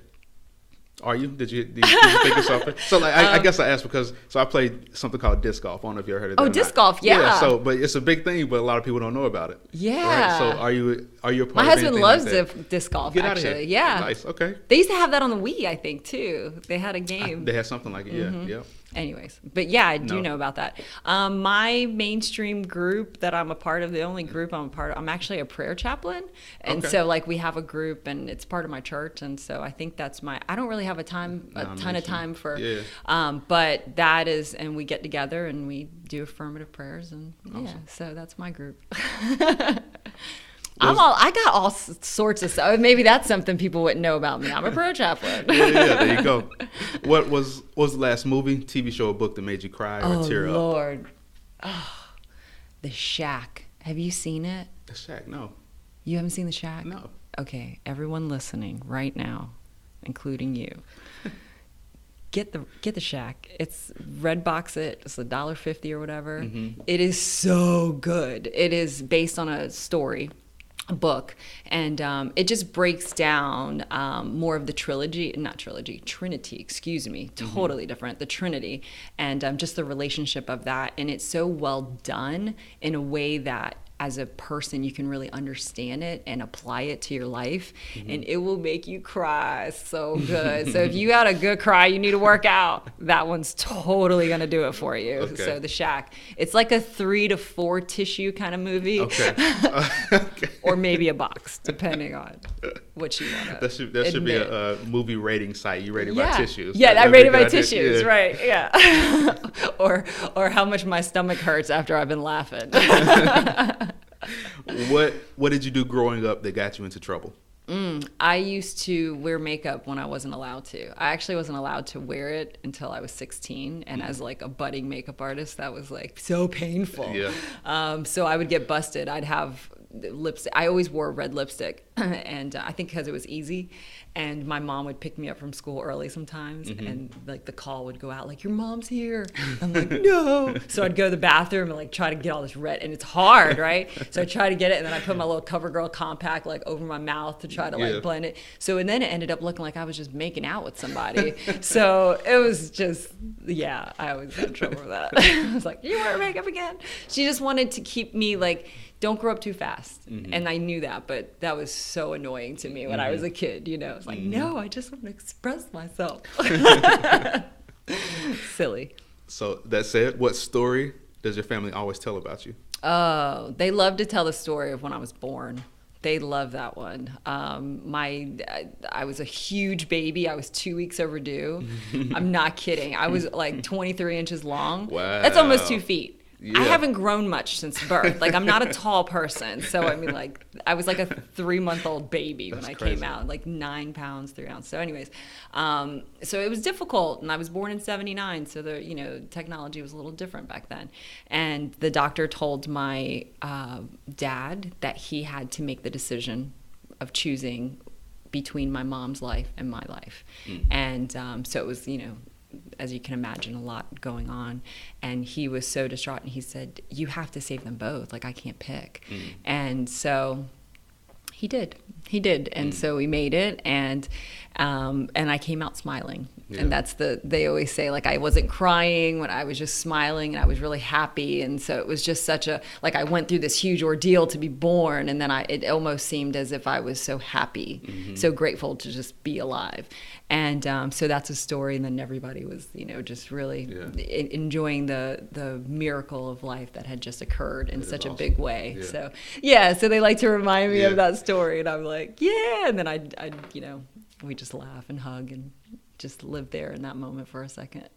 Are you? Did you think of something? So like, I guess I asked because I played something called disc golf. I don't know if you ever heard of that. Oh, disc golf, yeah. So, but it's a big thing, but a lot of people don't know about it. Yeah. Right? So are you a part My of husband anything loves like that? disc golf, Get out of actually. here. Yeah. Nice. Okay. They used to have that on the Wii, I think, too. They had a game. They had something like it. Yeah. Yeah. Anyways, but yeah, I do No. know about that. My mainstream group that I'm a part of, the only group I'm a part of, I'm actually a prayer chaplain. And Okay. so like we have a group and it's part of my church. And so I think that's I don't really have a ton of time for, Yeah. but that is, and we get together and we do affirmative prayers and yeah, Awesome. so that's my group. I got all sorts of stuff. Maybe that's something people wouldn't know about me. I'm a prayer chaplain. Yeah, there you go. What was the last movie, TV show, or book that made you cry or tear up? Oh, Lord. Oh, The Shack. Have you seen it? The Shack, no. You haven't seen The Shack? No. Okay, everyone listening right now, including you, get the Shack. It's Redbox it. It's $1.50 or whatever. It is so good. It is based on a story. A book, and it just breaks down more of the Trinity, totally different, the Trinity, and just the relationship of that, and it's so well done in a way that as a person you can really understand it and apply it to your life, and it will make you cry so good. So if you had a good cry, you need to work out, that one's totally gonna do it for you. Okay. So The Shack, it's like a 3 to 4 tissue kind of movie. Okay. Okay. Or maybe a box, depending on what you want to That should be a movie rating site. You rate it by tissues. Yeah, I That'd rate be it by a good idea. tissues, Yeah. right, yeah. or how much my stomach hurts after I've been laughing. What did you do growing up that got you into trouble? I used to wear makeup when I wasn't allowed to. I actually wasn't allowed to wear it until I was 16. And as like a budding makeup artist, that was like so painful. Yeah. So I would get busted. I'd have lipstick. I always wore red lipstick. And I think because it was easy. And my mom would pick me up from school early sometimes. And like the call would go out like, your mom's here. I'm like, no. So I'd go to the bathroom and like try to get all this red. And it's hard, right? So I try to get it. And then I put my little CoverGirl compact like over my mouth to try to like blend it. So and then it ended up looking like I was just making out with somebody. So it was just, yeah, I always got in trouble for that. I was like, you wear makeup again? She just wanted to keep me like, don't grow up too fast. And I knew that, but that was so annoying to me when I was a kid, you know. It's like, no, I just want to express myself. Silly. So that said, what story does your family always tell about you? Oh, they love to tell the story of when I was born. They love that one. I was a huge baby. I was 2 weeks overdue. I'm not kidding. I was like 23 inches long. Wow. That's almost 2 feet. Yeah. I haven't grown much since birth. Like, I'm not a tall person. So, I mean, like, I was like a 3-month-old baby when I came out, like 9 pounds, 3 ounces. So anyways, so it was difficult. And I was born in 79. So, technology was a little different back then. And the doctor told my dad that he had to make the decision of choosing between my mom's life and my life. And so it was, as you can imagine, a lot going on. And he was so distraught, and he said, you have to save them both. Like, I can't pick. And so he did. And so we made it, and I came out smiling. Yeah. And they always say, like, I wasn't crying when I was just smiling, and I was really happy. And so it was just I went through this huge ordeal to be born. And then it almost seemed as if I was so happy, so grateful to just be alive. And so that's a story. And then everybody was, just really enjoying the miracle of life that had just occurred in such a big way. Yeah. So they like to remind me of that story. And I'm like, yeah. And then I we just laugh and hug and just live there in that moment for a second.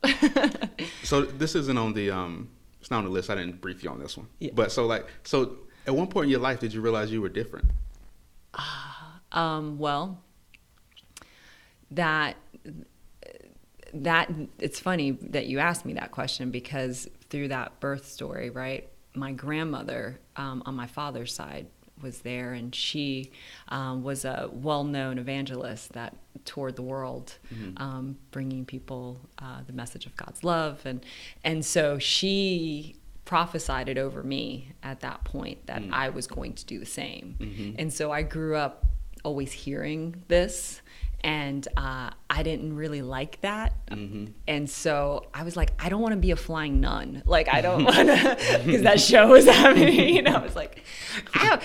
So this isn't on the it's not on the list. I didn't brief you on this one. Yeah. But so at one point in your life, did you realize you were different? Well, that it's funny that you asked me that question, because through that birth story, right, my grandmother on my father's side was there, and she was a well-known evangelist that toured the world, bringing people the message of God's love, and so she prophesied it over me at that point that I was going to do the same. And so I grew up always hearing this, and I didn't really like that. And so I was like, I don't want to be a flying nun. Like, I don't want to, because that show was happening, I was like, I'm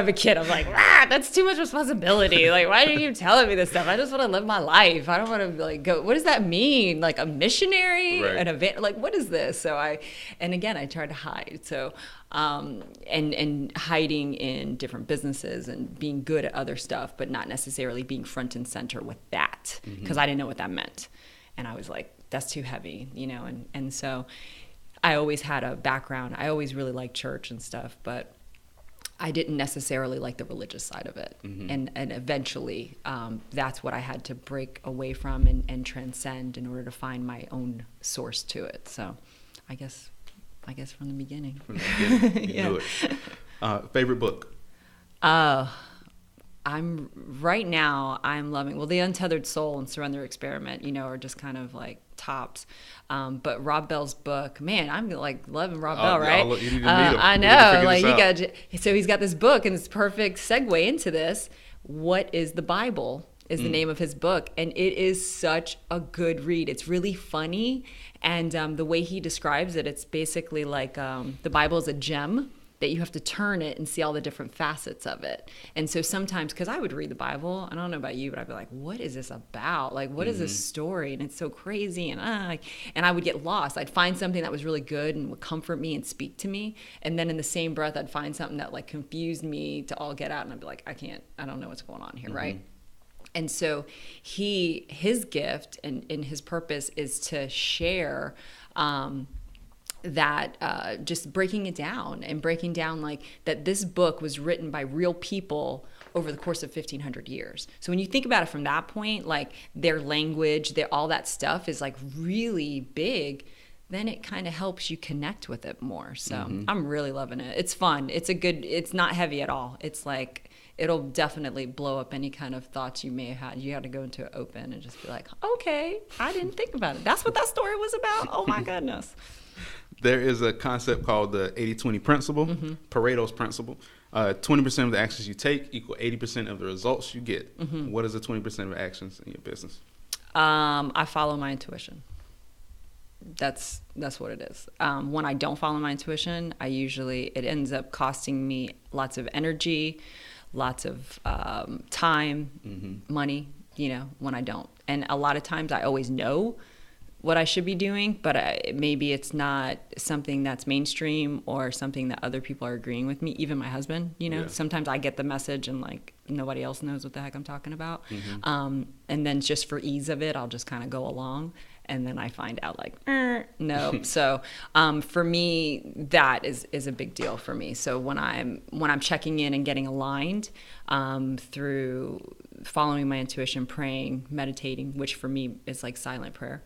a kid. I'm like, that's too much responsibility. Like, why do you keep telling me this stuff? I just want to live my life. I don't want to go, what does that mean? Like, a missionary, an event, like, what is this? So I tried to hide. So, and hiding in different businesses and being good at other stuff, but not necessarily being front and center with that, because I didn't know what that meant. And I was like, that's too heavy, and so I always had a background. I always really liked church and stuff, but I didn't necessarily like the religious side of it. And eventually that's what I had to break away from and transcend in order to find my own source to it. So I guess from the beginning. You knew it. Favorite book? I'm loving, the Untethered Soul and Surrender Experiment, are just kind of like tops. But Rob Bell's book, man, I'm like loving Rob Bell, right? You need to meet him. I know, like he's got this book, and it's perfect segue into this. What is the Bible? Is the name of his book, and it is such a good read. It's really funny, and the way he describes it, it's basically like the Bible is a gem that you have to turn it and see all the different facets of it. And so sometimes, because I would read the Bible, I don't know about you, but I'd be like, what is this about? Like, what is this story? And it's so crazy, and I would get lost. I'd find something that was really good and would comfort me and speak to me, and then in the same breath, I'd find something that like confused me to all get out, and I'd be like, I don't know what's going on here, right? And so his gift and his purpose is to share that just breaking down like that this book was written by real people over the course of 1,500 years. So when you think about it from that point, like their language, all that stuff is like really big, then it kind of helps you connect with it more. So I'm really loving it. It's fun. It's not heavy at all. It's like, it'll definitely blow up any kind of thoughts you may have had. You got to go into it open and just be like, okay, I didn't think about it. That's what that story was about? Oh my goodness. There is a concept called the 80-20 principle, Pareto's principle. 20% of the actions you take equal 80% of the results you get. What is the 20% of actions in your business? I follow my intuition. That's what it is. When I don't follow my intuition, it ends up costing me lots of energy, lots of time, money, when I don't. And a lot of times I always know what I should be doing, but maybe it's not something that's mainstream or something that other people are agreeing with me, even my husband, Sometimes I get the message and like nobody else knows what the heck I'm talking about. And then just for ease of it, I'll just kind of go along. And then I find out like, no. So for me, that is a big deal for me. So when I'm checking in and getting aligned through following my intuition, praying, meditating, which for me is like silent prayer,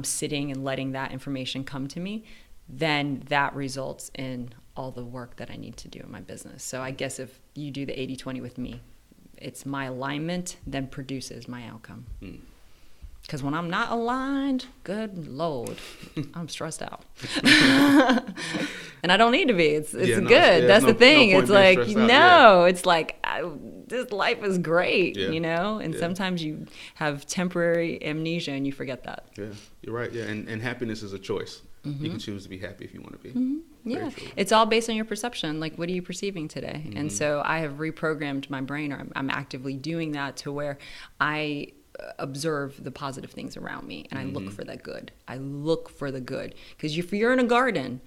sitting and letting that information come to me, then that results in all the work that I need to do in my business. So I guess if you do the 80-20 with me, it's my alignment then produces my outcome. Because when I'm not aligned, good Lord, I'm stressed out. And I don't need to be. It's good. That's the thing. It's like, it's like, this life is great, And sometimes you have temporary amnesia and you forget that. Yeah, you're right. Yeah, and happiness is a choice. You can choose to be happy if you want to be. Yeah, it's all based on your perception. Like, what are you perceiving today? And so I have reprogrammed my brain, or I'm actively doing that to where I observe the positive things around me and I look for the good. I look for the good. Because if you're in a garden,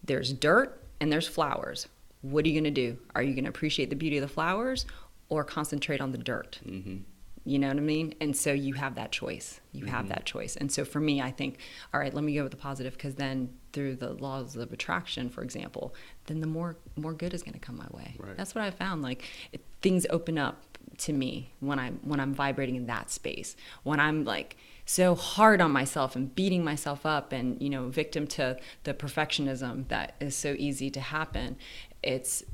there's dirt and there's flowers. What are you going to do? Are you going to appreciate the beauty of the flowers or concentrate on the dirt? You know what I mean? And so you have that choice. You have that choice. And so for me, I think, all right, let me go with the positive, because then through the laws of attraction, for example, then the more good is going to come my way. Right. That's what I found. Like, things open up to me when I'm vibrating in that space. When I'm like so hard on myself and beating myself up and, victim to the perfectionism that is so easy to happen,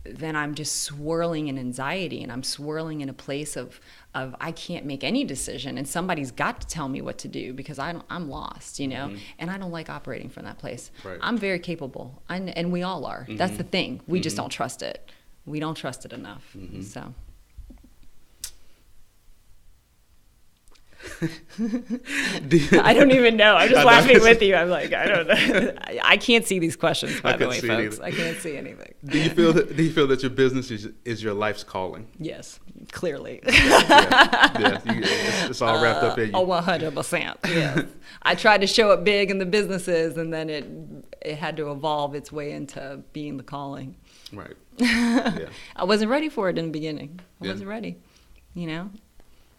then I'm just swirling in anxiety, and I'm swirling in a place of I can't make any decision, and somebody's got to tell me what to do because I'm lost, and I don't like operating from that place. Right. I'm very capable, and we all are. That's the thing. We just don't trust it. We don't trust it enough. So. I don't even know. I'm just laughing with you. I'm like, I don't know. I can't see these questions, by the way, folks. I can't see anything. Do you feel that your business is your life's calling? Yes, clearly. It's all wrapped up in you. 100%. Yes. I tried to show it big in the businesses, and then it had to evolve its way into being the calling. Right. I wasn't ready for it in the beginning. I wasn't ready, I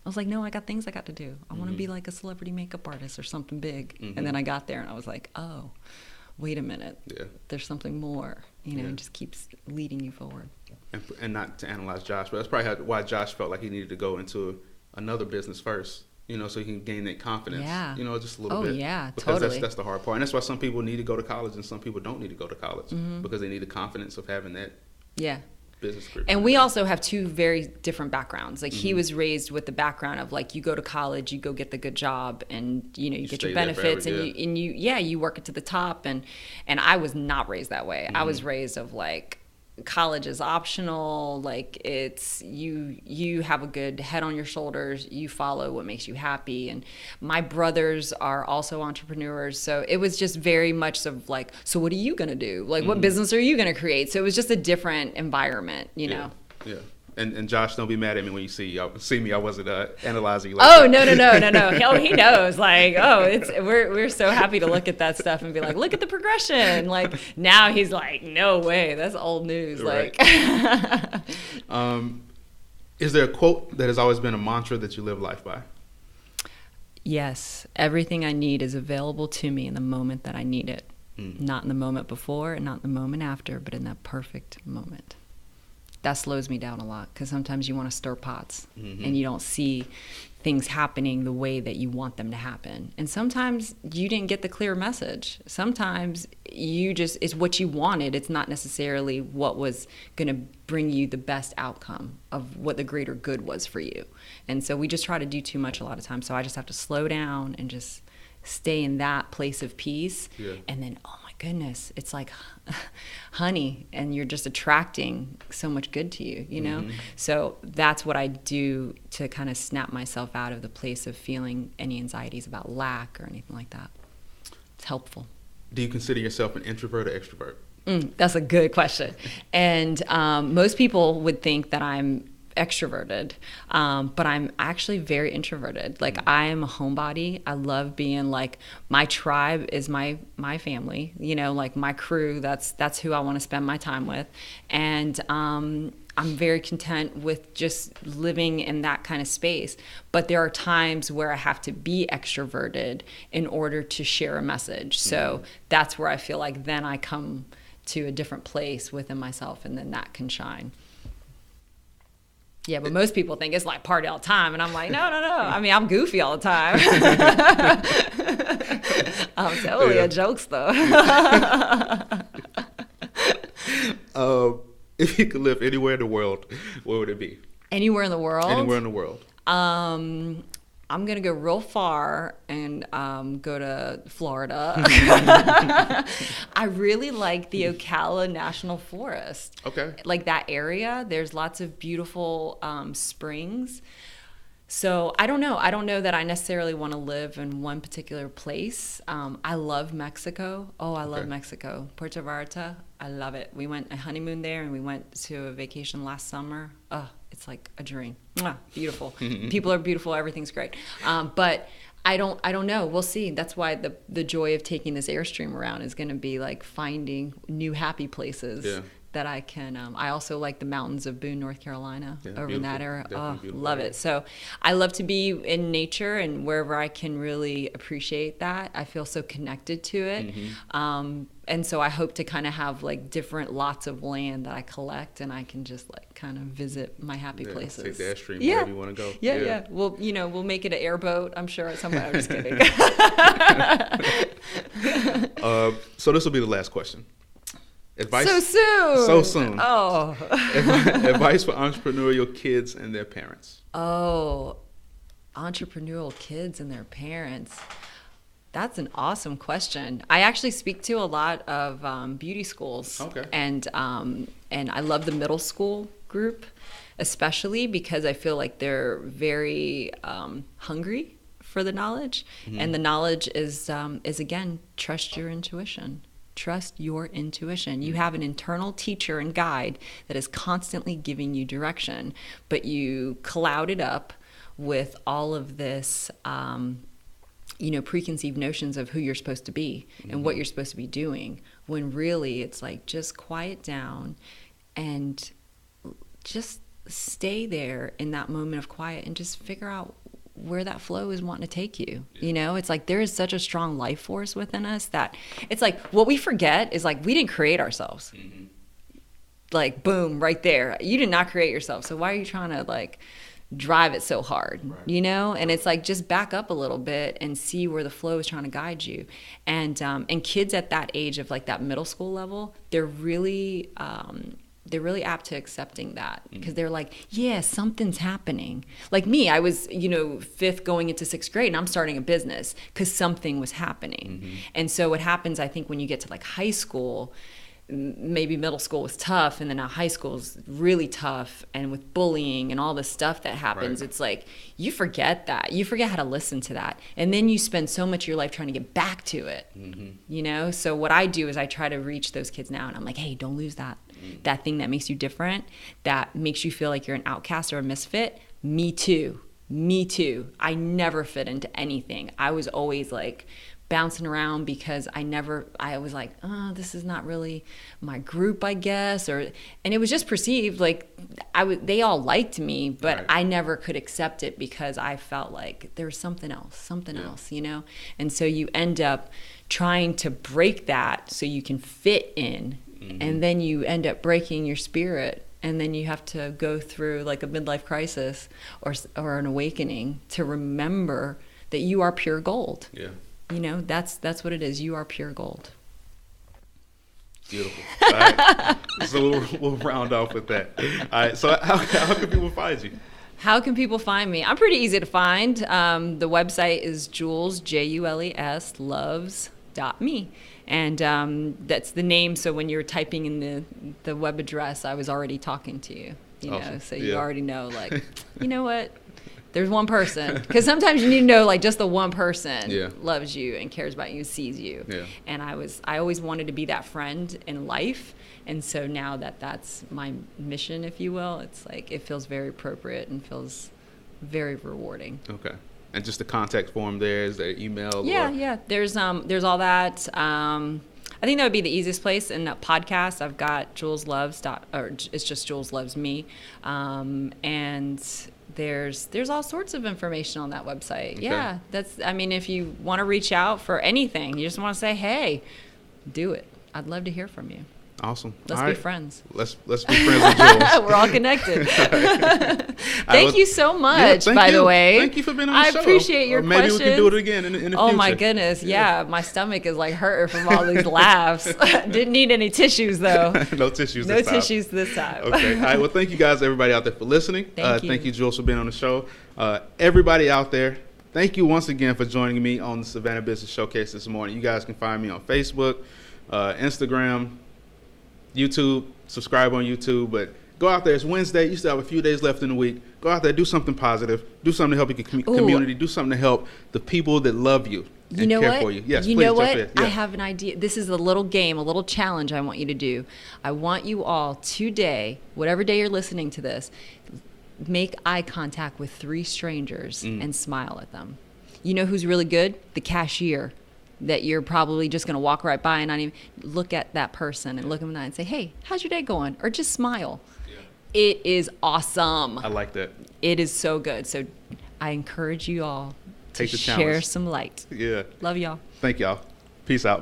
was like, no, I got things I got to do. I want to be like a celebrity makeup artist or something big. And then I got there and I was like, oh, wait a minute. Yeah. There's something more, and just keeps leading you forward. And not to analyze Josh, but that's probably why Josh felt like he needed to go into another business first, so he can gain that confidence. Yeah. Just a little bit. Oh, yeah, because totally. That's the hard part. And that's why some people need to go to college and some people don't need to go to college because they need the confidence of having that. Yeah. Business group. And we also have two very different backgrounds. Like he was raised with the background of like, you go to college, you go get the good job, and you get your benefits, and you work it to the top. And I was not raised that way. I was raised of like, college is optional. Like it's you have a good head on your shoulders, you follow what makes you happy. And my brothers are also entrepreneurs, so it was just very much of like, so what are you gonna do? Like what business are you gonna create? So it was just a different environment, Yeah. And Josh, don't be mad at me when you see me. I wasn't analyzing you. Like no. Oh, he knows. Like, we're so happy to look at that stuff and be like, look at the progression. Like now he's like, no way, that's old news. Right. Like, is there a quote that has always been a mantra that you live life by? Yes, everything I need is available to me in the moment that I need it. Not in the moment before, and not in the moment after, but in that perfect moment. That slows me down a lot because sometimes you want to stir pots and you don't see things happening the way that you want them to happen. And sometimes you didn't get the clear message. Sometimes it's what you wanted. It's not necessarily what was going to bring you the best outcome of what the greater good was for you. And so we just try to do too much a lot of times. So I just have to slow down and just stay in that place of peace. Yeah. And then, oh my goodness, it's like honey, and you're just attracting so much good to you, So that's what I do to kind of snap myself out of the place of feeling any anxieties about lack or anything like that. It's helpful. Do you consider yourself an introvert or extrovert? That's a good question. And most people would think that I'm extroverted, but I'm actually very introverted. Like I am a homebody. I love being like, my tribe is my family, like my crew. That's who I want to spend my time with. And I'm very content with just living in that kind of space. But there are times where I have to be extroverted in order to share a message. So that's where I feel like then I come to a different place within myself, and then that can shine. Yeah, but most people think it's like party all the time. And I'm like, no. I mean, I'm goofy all the time. I'm totally a jokester. If you could live anywhere in the world, where would it be? Anywhere in the world? Anywhere in the world. I'm going to go real far and go to Florida. I really like the Ocala National Forest. Okay. Like that area, there's lots of beautiful springs. So I don't know. I don't know that I necessarily want to live in one particular place. I love Mexico. Oh, I love Mexico. Puerto Vallarta, I love it. We went a honeymoon there, and we went to a vacation last summer. Oh, it's like a dream. Mwah, beautiful. People are beautiful. Everything's great. But I don't know. We'll see. That's why the joy of taking this Airstream around is going to be like finding new happy places. Yeah. That I can. I also like the mountains of Boone, North Carolina, over in that area. Oh, love it. So I love to be in nature and wherever I can really appreciate that. I feel so connected to it. And so I hope to kind of have like different lots of land that I collect, and I can just like kind of visit my happy places. Take the Airstream wherever you want to go. Yeah. Well, we'll make it an airboat, I'm sure, at some point. I'm just kidding. So this will be the last question. Advice? So soon. Oh. Advice for entrepreneurial kids and their parents. Oh, entrepreneurial kids and their parents. That's an awesome question. I actually speak to a lot of beauty schools. Okay. And I love the middle school group, especially because I feel like they're very hungry for the knowledge. And the knowledge is again, trust your intuition. Trust your intuition. You have an internal teacher and guide that is constantly giving you direction, but you cloud it up with all of this, preconceived notions of who you're supposed to be and what you're supposed to be doing, when really it's like, just quiet down and just stay there in that moment of quiet and just figure out where that flow is wanting to take you. It's like there is such a strong life force within us that it's like what we forget is like we didn't create ourselves. Like boom, right there. You did not create yourself. So why are you trying to like drive it so hard? Right. And it's like just back up a little bit and see where the flow is trying to guide you. And kids at that age of like that middle school level, they're really apt to accepting that because they're like, yeah, something's happening. Like me, I was, fifth going into sixth grade, and I'm starting a business because something was happening. And so what happens, I think, when you get to like high school, maybe middle school was tough, and then now high school is really tough, and with bullying and all the stuff that happens, it's like you forget that. You forget how to listen to that. And then you spend so much of your life trying to get back to it, So what I do is I try to reach those kids now, and I'm like, hey, don't lose that. That thing that makes you different, that makes you feel like you're an outcast or a misfit. Me too. I never fit into anything. I was always like bouncing around because I was like, oh, this is not really my group, I guess. And it was just perceived like they all liked me, but I never could accept it because I felt like there was something else, And so you end up trying to break that so you can fit in. And then you end up breaking your spirit, and then you have to go through like a midlife crisis or an awakening to remember that you are pure gold. Yeah. That's what it is. You are pure gold. Beautiful. All right. So we'll round off with that. All right. So how can people find you? How can people find me? I'm pretty easy to find. The website is Jules, Jules, loves.me. And that's the name. So when you're typing in the web address, I was already talking to you, awesome. So you already know, like, you know what? There's one person. Because sometimes you need to know, like, just the one person loves you and cares about you, sees you. Yeah. And I always wanted to be that friend in life. And so now that's my mission, if you will, it's like it feels very appropriate and feels very rewarding. Okay. And just the contact form there, is there email? Yeah. There's all that. I think that would be the easiest place. In the podcast, I've got Jules Loves, or it's just Jules Loves Me. And there's all sorts of information on that website. Okay. Yeah. If you want to reach out for anything, you just want to say, hey, do it. I'd love to hear from you. Awesome. Let's be friends. Let's be friends with Jules. We're all connected. Thank you so much, by the way. Thank you for being on the show. I appreciate your questions. Maybe we can do it again in the future. Oh, my goodness. Yeah, my stomach is like hurting from all these laughs. Didn't need any tissues, though. No tissues this time. Okay. All right. Well, thank you guys, everybody out there, for listening. Thank you. Thank you, Jules, for being on the show. Everybody out there, thank you once again for joining me on the Savannah Business Showcase this morning. You guys can find me on Facebook, Instagram, YouTube. Subscribe on YouTube, but go out there. It's Wednesday. You still have a few days left in the week. Go out there, do something positive, do something to help your community, do something to help the people that love you and care for you. Yes, you please know what? jump in. Yeah. I have an idea. This is a little game, a little challenge I want you to do. I want you all today, whatever day you're listening to this, make eye contact with 3 strangers and smile at them. You know who's really good? The cashier that you're probably just going to walk right by and not even look at that person and look them in the eye and say, hey, how's your day going? Or just smile. Yeah. It is awesome. I like that. It is so good. So I encourage you all to share some light. Yeah. Love y'all. Thank y'all. Peace out.